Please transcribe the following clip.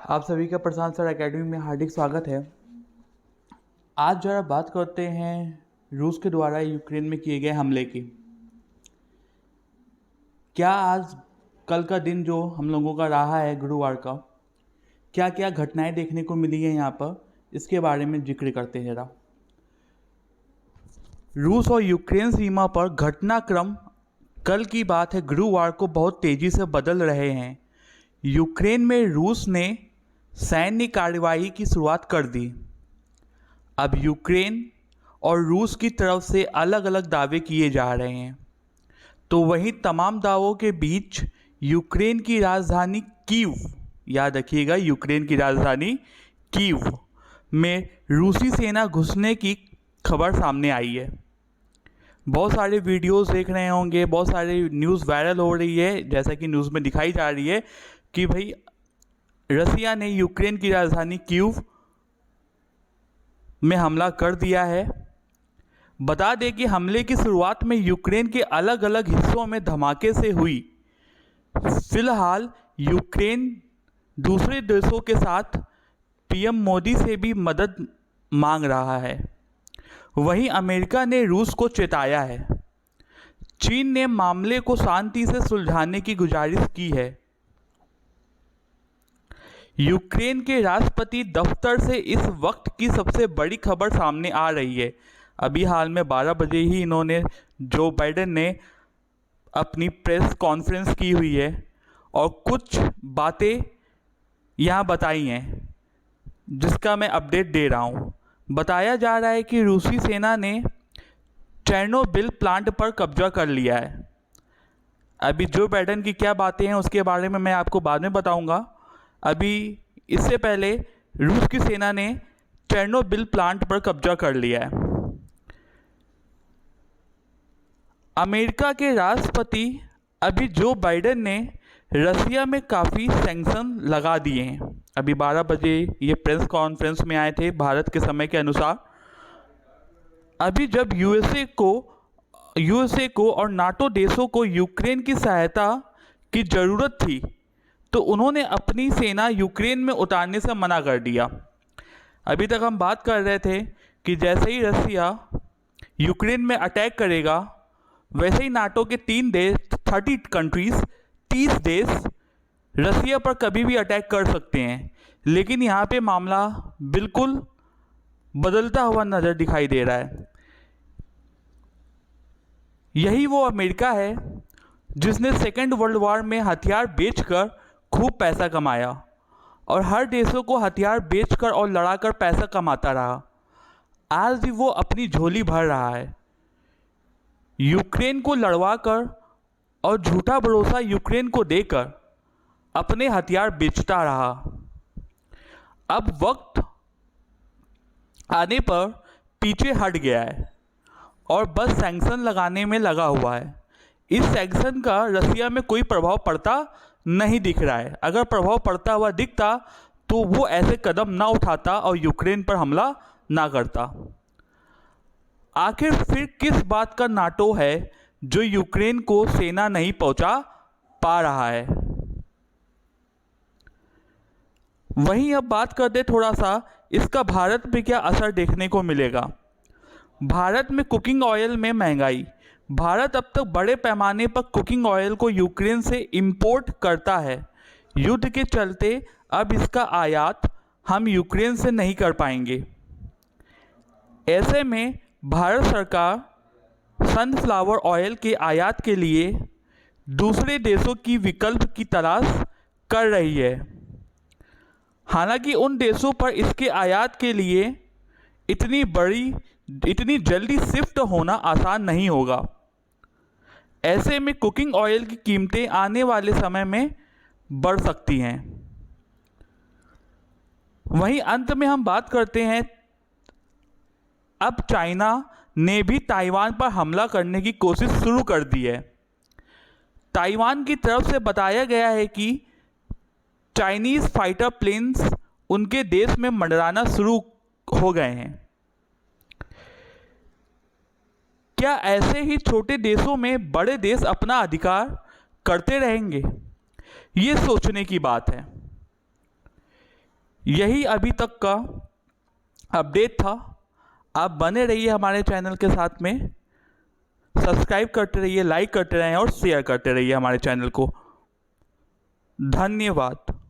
आप सभी का प्रशांत सर एकेडमी में हार्दिक स्वागत है। आज जरा बात करते हैं रूस के द्वारा यूक्रेन में किए गए हमले की। क्या आज कल का दिन जो हम लोगों का रहा है गुरुवार का, क्या क्या घटनाएं देखने को मिली है यहाँ पर, इसके बारे में जिक्र करते हैं जरा। रूस और यूक्रेन सीमा पर घटनाक्रम कल की बात है, गुरुवार को बहुत तेज़ी से बदल रहे हैं। यूक्रेन में रूस ने सैन्य कार्रवाई की शुरुआत कर दी। अब यूक्रेन और रूस की तरफ से अलग अलग दावे किए जा रहे हैं। तो वहीं तमाम दावों के बीच यूक्रेन की राजधानी कीव, याद रखिएगा यूक्रेन की राजधानी कीव में रूसी सेना घुसने की खबर सामने आई है। बहुत सारे वीडियोस देख रहे होंगे, बहुत सारे न्यूज़ वायरल हो रही है, जैसा कि न्यूज़ में दिखाई जा रही है कि भाई रसिया ने यूक्रेन की राजधानी कीव में हमला कर दिया है। बता दें कि हमले की शुरुआत में यूक्रेन के अलग अलग हिस्सों में धमाके से हुई। फिलहाल यूक्रेन दूसरे देशों के साथ पीएम मोदी से भी मदद मांग रहा है। वहीं अमेरिका ने रूस को चेताया है। चीन ने मामले को शांति से सुलझाने की गुजारिश की है। यूक्रेन के राष्ट्रपति दफ्तर से इस वक्त की सबसे बड़ी खबर सामने आ रही है। अभी हाल में 12 बजे ही इन्होंने जो बाइडेन ने अपनी प्रेस कॉन्फ्रेंस की हुई है और कुछ बातें यहाँ बताई हैं, जिसका मैं अपडेट दे रहा हूँ। बताया जा रहा है कि रूसी सेना ने चेर्नोबिल प्लांट पर कब्जा कर लिया है। अभी जो बाइडेन की क्या बातें हैं उसके बारे में मैं आपको बाद में बताऊंगा। अभी इससे पहले रूस की सेना ने चेर्नोबिल प्लांट पर कब्जा कर लिया है। अमेरिका के राष्ट्रपति अभी जो बाइडेन ने रसिया में काफ़ी सैंक्शन लगा दिए हैं। अभी 12 बजे ये प्रेस कॉन्फ्रेंस में आए थे भारत के समय के अनुसार। अभी जब यूएसए को और नाटो देशों को यूक्रेन की सहायता की ज़रूरत थी, तो उन्होंने अपनी सेना यूक्रेन में उतारने से मना कर दिया। अभी तक हम बात कर रहे थे कि जैसे ही रसिया यूक्रेन में अटैक करेगा, वैसे ही नाटो के 3 देश 30 कंट्रीज 30 देश रसिया पर कभी भी अटैक कर सकते हैं। लेकिन यहाँ पे मामला बिल्कुल बदलता हुआ नज़र दिखाई दे रहा है। यही वो अमेरिका है जिसने सेकेंड वर्ल्ड वॉर में हथियार बेचकर खूब पैसा कमाया और हर देशों को हथियार बेचकर और लड़ाकर पैसा कमाता रहा। आज भी वो अपनी झोली भर रहा है। यूक्रेन को लड़वाकर और झूठा भरोसा यूक्रेन को देकर अपने हथियार बेचता रहा। अब वक्त आने पर पीछे हट गया है और बस सैंक्शन लगाने में लगा हुआ है। इस सैंक्शन का रसिया में कोई प्रभाव पड़ता नहीं दिख रहा है। अगर प्रभाव पड़ता हुआ दिखता तो वो ऐसे कदम ना उठाता और यूक्रेन पर हमला ना करता। आखिर फिर किस बात का नाटो है जो यूक्रेन को सेना नहीं पहुंचा पा रहा है? वहीं अब बात करते थोड़ा सा इसका भारत पे क्या असर देखने को मिलेगा। भारत में कुकिंग ऑयल में महंगाई। भारत अब तक बड़े पैमाने पर कुकिंग ऑयल को यूक्रेन से इंपोर्ट करता है। युद्ध के चलते अब इसका आयात हम यूक्रेन से नहीं कर पाएंगे। ऐसे में भारत सरकार सनफ्लावर ऑयल के आयात के लिए दूसरे देशों की विकल्प की तलाश कर रही है। हालांकि उन देशों पर इसके आयात के लिए इतनी जल्दी शिफ्ट होना आसान नहीं होगा। ऐसे में कुकिंग ऑयल की कीमतें आने वाले समय में बढ़ सकती हैं। वहीं अंत में हम बात करते हैं, अब चाइना ने भी ताइवान पर हमला करने की कोशिश शुरू कर दी है। ताइवान की तरफ से बताया गया है कि चाइनीज़ फाइटर प्लेन्स उनके देश में मंडराना शुरू हो गए हैं। क्या ऐसे ही छोटे देशों में बड़े देश अपना अधिकार करते रहेंगे? ये सोचने की बात है। यही अभी तक का अपडेट था। आप बने रहिए हमारे चैनल के साथ में, सब्सक्राइब करते रहिए, लाइक करते रहें और शेयर करते रहिए हमारे चैनल को। धन्यवाद।